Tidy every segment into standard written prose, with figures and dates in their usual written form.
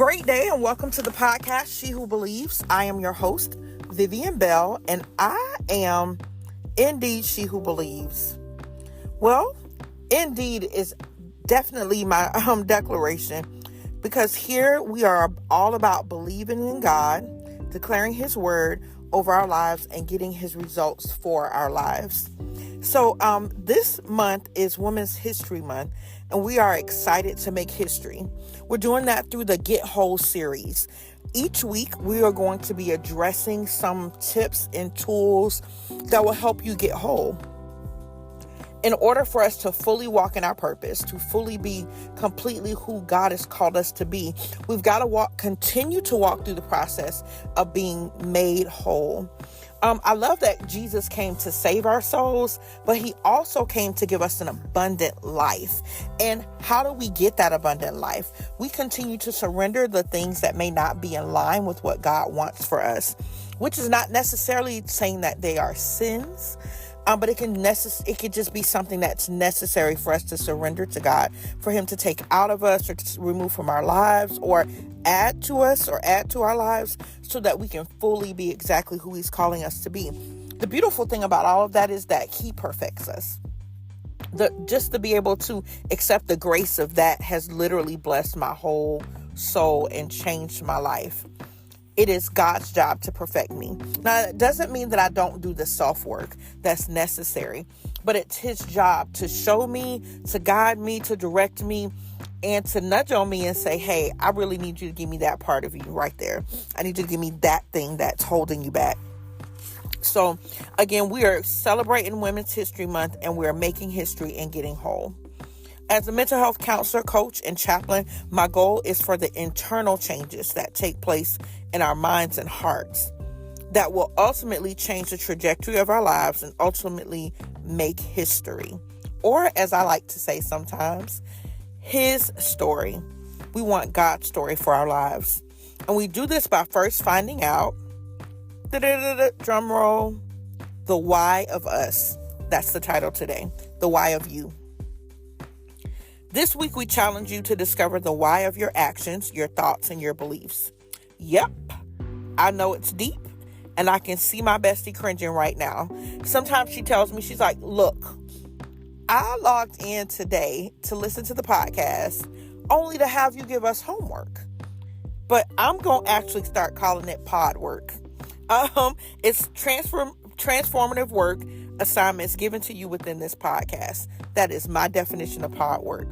Great day and welcome to the podcast, She Who Believes. I am your host, Vivian Bell, and I am indeed she who believes. Well, indeed is definitely my declaration, because here we are all about believing in God, declaring His word over our lives, and getting His results for our lives. So this month is Women's History Month, and we are excited to make history. We're doing that through the Get Whole series. Each week, we are going to be addressing some tips and tools that will help you get whole. In order for us to fully walk in our purpose, to fully be completely who God has called us to be, we've got to continue to walk through the process of being made whole. I love that Jesus came to save our souls, but He also came to give us an abundant life. And how do we get that abundant life? We continue to surrender the things that may not be in line with what God wants for us, which is not necessarily saying that they are sins. But it could just be something that's necessary for us to surrender to God, for Him to take out of us or to remove from our lives, or add to us or add to our lives, so that we can fully be exactly who He's calling us to be. The beautiful thing about all of that is that He perfects us. Just to be able to accept the grace of that has literally blessed my whole soul and changed my life. It is God's job to perfect me. Now, it doesn't mean that I don't do the self-work that's necessary, but it's His job to show me, to guide me, to direct me, and to nudge on me and say, hey, I really need you to give me that part of you right there. I need you to give me that thing that's holding you back. So, again, we are celebrating Women's History Month, and we are making history and getting whole. As a mental health counselor, coach, and chaplain, my goal is for the internal changes that take place in our minds and hearts that will ultimately change the trajectory of our lives and ultimately make history. Or, as I like to say sometimes, His story. We want God's story for our lives. And we do this by first finding out, drum roll, the why of us. That's the title today, the why of you. This week, we challenge you to discover the why of your actions, your thoughts, and your beliefs. Yep, I know it's deep, and I can see my bestie cringing right now. Sometimes she tells me, she's like, look, I logged in today to listen to the podcast only to have you give us homework. But I'm going to actually start calling it pod work. It's transformative work assignments given to you within this podcast. That is my definition of pod work.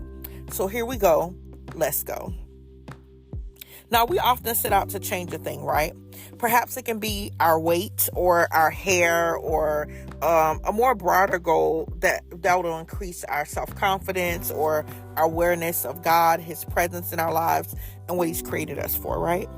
So here we go. Let's go. Now, we often set out to change a thing, right? Perhaps it can be our weight or our hair, or a more broader goal that will increase our self-confidence or our awareness of God, His presence in our lives, and what He's created us for, right?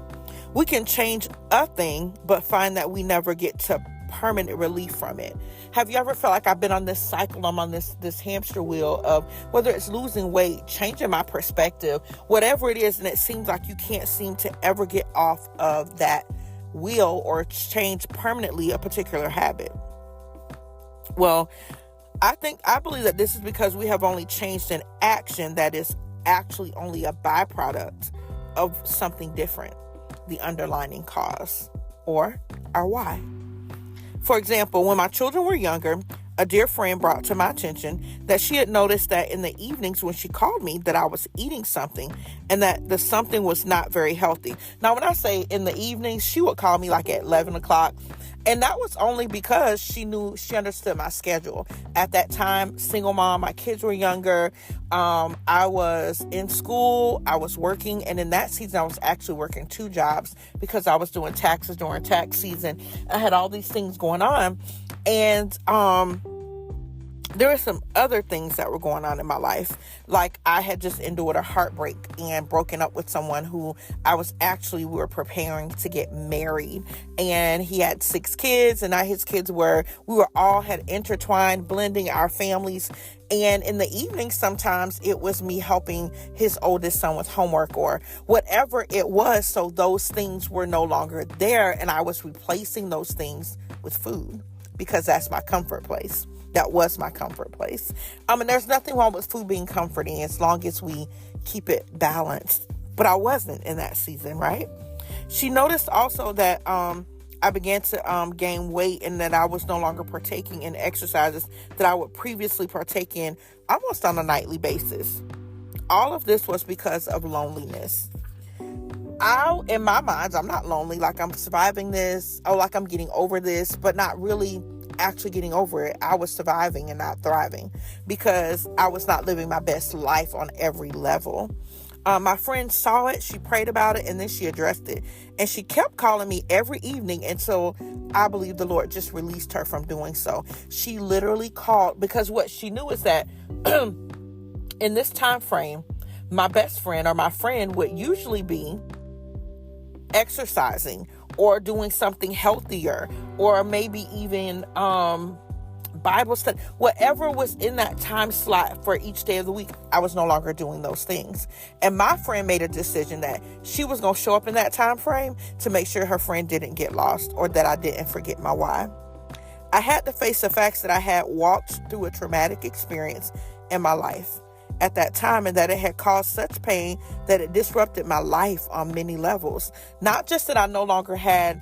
We can change a thing, but find that we never get to permanent relief from it. Have you ever felt like I've been on this cycle? I'm on this hamster wheel of whether it's losing weight, changing my perspective, whatever it is, and it seems like you can't seem to ever get off of that wheel or change permanently a particular habit. Well, I believe that this is because we have only changed an action that is actually only a byproduct of something different, the underlying cause, or our why. For example, when my children were younger, a dear friend brought to my attention that she had noticed that in the evenings when she called me that I was eating something, and that the something was not very healthy. Now, when I say in the evenings, she would call me like at 11 o'clock. And that was only because she understood my schedule. At that time, single mom, my kids were younger. I was in school, I was working. And in that season, I was actually working 2 jobs because I was doing taxes during tax season. I had all these things going on. And there were some other things that were going on in my life. Like I had just endured a heartbreak and broken up with someone who we were preparing to get married. And he had 6 kids, and we had intertwined, blending our families. And in the evening, sometimes it was me helping his oldest son with homework or whatever it was. So those things were no longer there. And I was replacing those things with food because that's my comfort place. That was my comfort place. And there's nothing wrong with food being comforting as long as we keep it balanced. but I wasn't in that season, right? She noticed also that I began to gain weight, and that I was no longer partaking in exercises that I would previously partake in almost on a nightly basis. All of this was because of loneliness. In my mind, I'm not lonely, like I'm surviving this, or like I'm getting over this, but not really actually getting over it. I was surviving and not thriving because I was not living my best life on every level. My friend saw it, she prayed about it, and then she addressed it. And she kept calling me every evening until I believe the Lord just released her from doing so. She literally called, because what she knew is that in this time frame, my best friend or my friend would usually be exercising or doing something healthier, or maybe even Bible study, whatever was in that time slot for each day of the week. I was no longer doing those things. And my friend made a decision that she was going to show up in that time frame to make sure her friend didn't get lost, or that I didn't forget my why. I had to face the facts that I had walked through a traumatic experience in my life at that time, and that it had caused such pain that it disrupted my life on many levels. Not just that I no longer had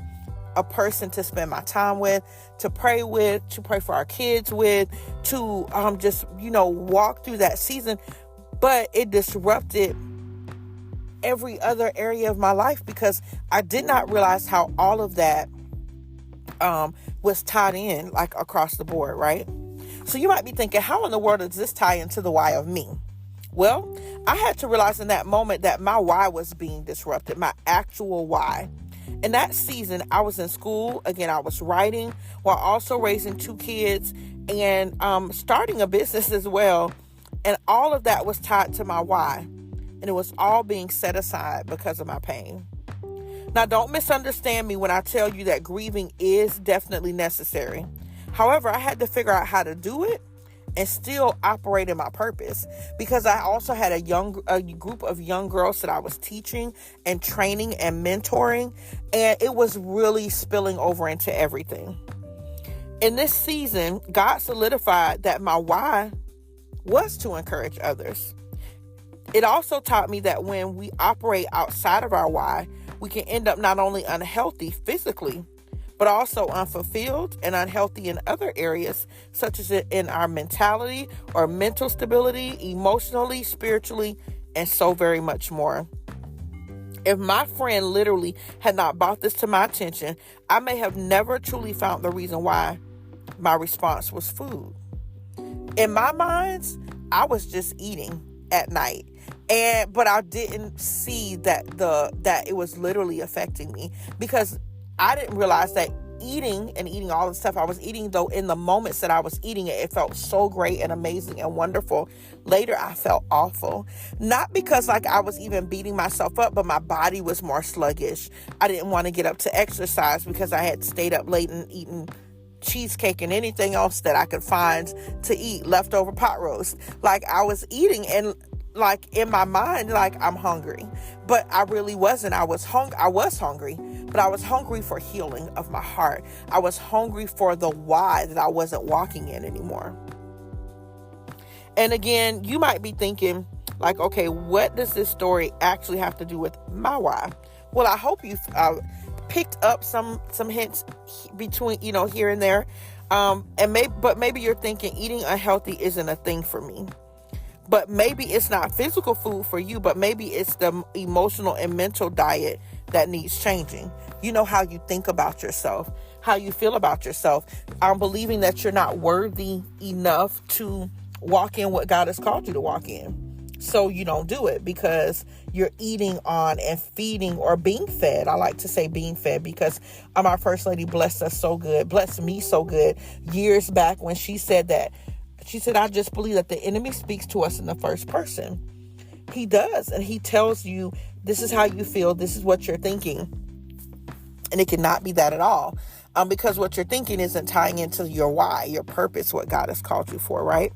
a person to spend my time with, to pray for our kids with, to just, walk through that season, but it disrupted every other area of my life because I did not realize how all of that was tied in, like across the board, right? So you might be thinking, how in the world does this tie into the why of me? Well, I had to realize in that moment that my why was being disrupted, my actual why. In that season, I was in school. Again, I was writing while also raising 2 kids and starting a business as well. And all of that was tied to my why. And it was all being set aside because of my pain. Now, don't misunderstand me when I tell you that grieving is definitely necessary. However, I had to figure out how to do it and still operate in my purpose, because I also had a group of young girls that I was teaching and training and mentoring, and it was really spilling over into everything. In this season, God solidified that my why was to encourage others. It also taught me that when we operate outside of our why, we can end up not only unhealthy physically, but also unfulfilled and unhealthy in other areas, such as in our mentality or mental stability, emotionally, spiritually, and so very much more. If my friend literally had not brought this to my attention, I may have never truly found the reason why my response was food. In my mind, I was just eating at night. But I didn't see that it was literally affecting me, because I didn't realize that eating all the stuff I was eating, though in the moments that I was eating it, it felt so great and amazing and wonderful. Later, I felt awful. Not because I was even beating myself up, but my body was more sluggish. I didn't want to get up to exercise because I had stayed up late and eaten cheesecake and anything else that I could find to eat, leftover pot roast. I was eating and in my mind, I'm hungry, but I really wasn't. I was hungry, but I was hungry for healing of my heart. I was hungry for the why that I wasn't walking in anymore. And again, you might be thinking okay, what does this story actually have to do with my why? Well, I hope you've picked up some hints between, here and there. But maybe you're thinking eating unhealthy isn't a thing for me. But maybe it's not physical food for you, but maybe it's the emotional and mental diet that needs changing. You know, how you think about yourself, how you feel about yourself. I'm believing that you're not worthy enough to walk in what God has called you to walk in. So you don't do it because you're eating on and feeding or being fed. I like to say being fed because our First Lady blessed me so good years back when she said that. She said, I just believe that the enemy speaks to us in the first person. He does. And he tells you, this is how you feel. This is what you're thinking. And it cannot be that at all. Because what you're thinking isn't tying into your why, your purpose, what God has called you for, right?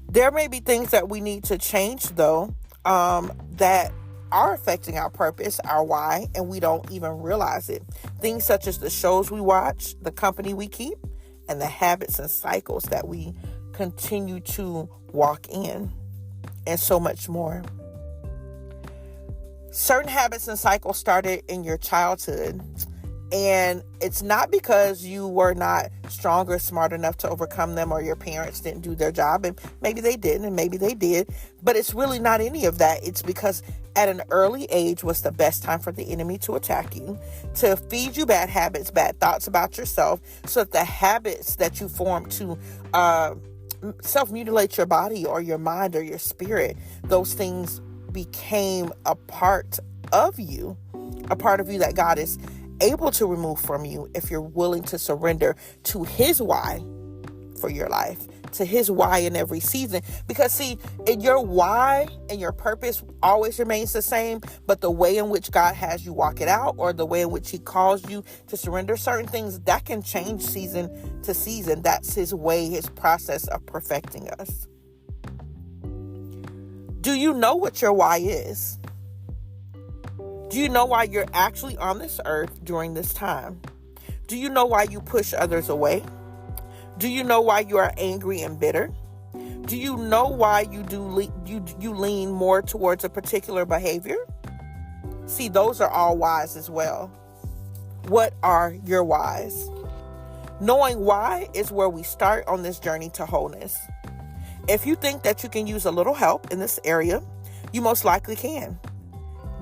There may be things that we need to change, though, that are affecting our purpose, our why, and we don't even realize it. Things such as the shows we watch, the company we keep, and the habits and cycles that we continue to walk in, and so much more. Certain habits and cycles started in your childhood, and it's not because you were not strong or smart enough to overcome them, or your parents didn't do their job, and maybe they didn't and maybe they did, but it's really not any of that. It's because at an early age was the best time for the enemy to attack you, to feed you bad habits, bad thoughts about yourself, so that the habits that you form to self-mutilate your body or your mind or your spirit, those things became a part of you that God is able to remove from you if you're willing to surrender to his why for your life, to his why in every season. Because see, your why and your purpose always remains the same, but the way in which God has you walk it out, or the way in which he calls you to surrender certain things, that can change season to season. That's his way, his process of perfecting us. Do you know what your why is? Do you know why you're actually on this earth during this time? Do you know why you push others away? Do you know why you are angry and bitter? Do you know why you lean more towards a particular behavior? See, those are all whys as well. What are your whys? Knowing why is where we start on this journey to wholeness. If you think that you can use a little help in this area, you most likely can.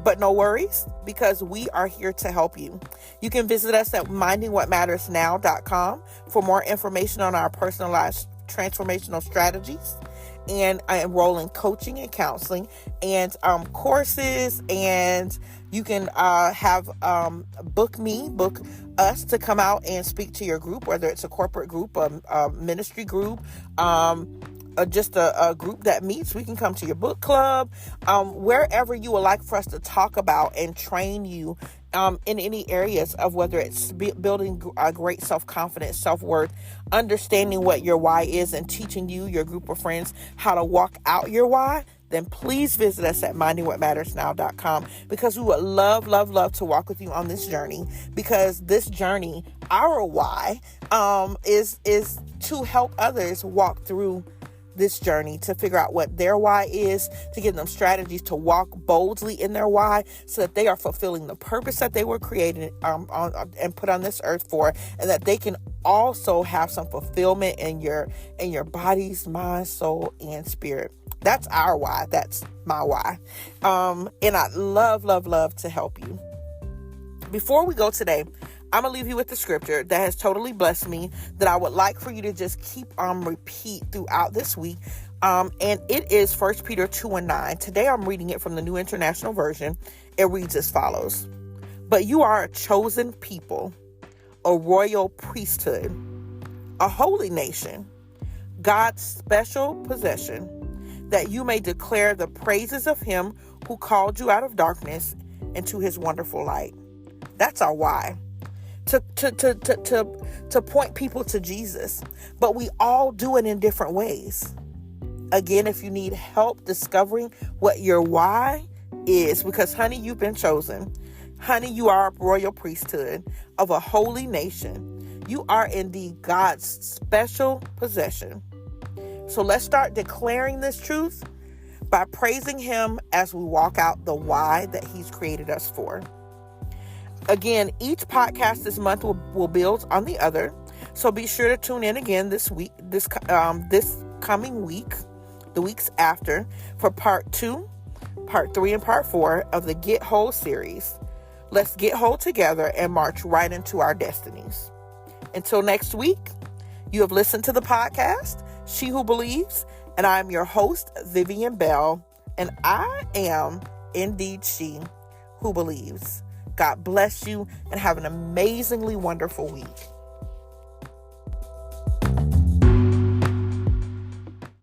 But no worries, because we are here to help you. You can visit us at mindingwhatmattersnow.com for more information on our personalized transformational strategies, and I enroll in coaching and counseling and courses, and you can book us to come out and speak to your group, whether it's a corporate group, a ministry group, just a group that meets. We can come to your book club, wherever you would like for us to talk about and train you in any areas of whether it's building a great self-confidence, self-worth, understanding what your why is, and teaching you, your group of friends, how to walk out your why. Then please visit us at mindingwhatmattersnow.com, because we would love, love, love to walk with you on this journey, because this journey, our why, is to help others walk through this journey, to figure out what their why is, to give them strategies to walk boldly in their why, so that they are fulfilling the purpose that they were created and put on this earth for, and that they can also have some fulfillment in your bodies, mind, soul, and spirit. That's our why. That's my why. And I love, love, love to help you. Before we go today, I'm going to leave you with the scripture that has totally blessed me, that I would like for you to just keep on repeat throughout this week. And it is 1 Peter 2:9. Today I'm reading it from the New International Version. It reads as follows: "But you are a chosen people, a royal priesthood, a holy nation, God's special possession, that you may declare the praises of him who called you out of darkness into his wonderful light." That's our why. To point people to Jesus. But we all do it in different ways. Again, if you need help discovering what your why is, because honey, you've been chosen. Honey, you are a royal priesthood of a holy nation. You are indeed God's special possession. So let's start declaring this truth by praising him as we walk out the why that he's created us for. Again, each podcast this month will build on the other. So be sure to tune in again this coming week, the weeks after, for part 2, part 3, and part 4 of the Get Whole series. Let's get whole together and march right into our destinies. Until next week, you have listened to the podcast, She Who Believes, and I'm your host, Vivian Bell, and I am indeed she who believes. God bless you and have an amazingly wonderful week.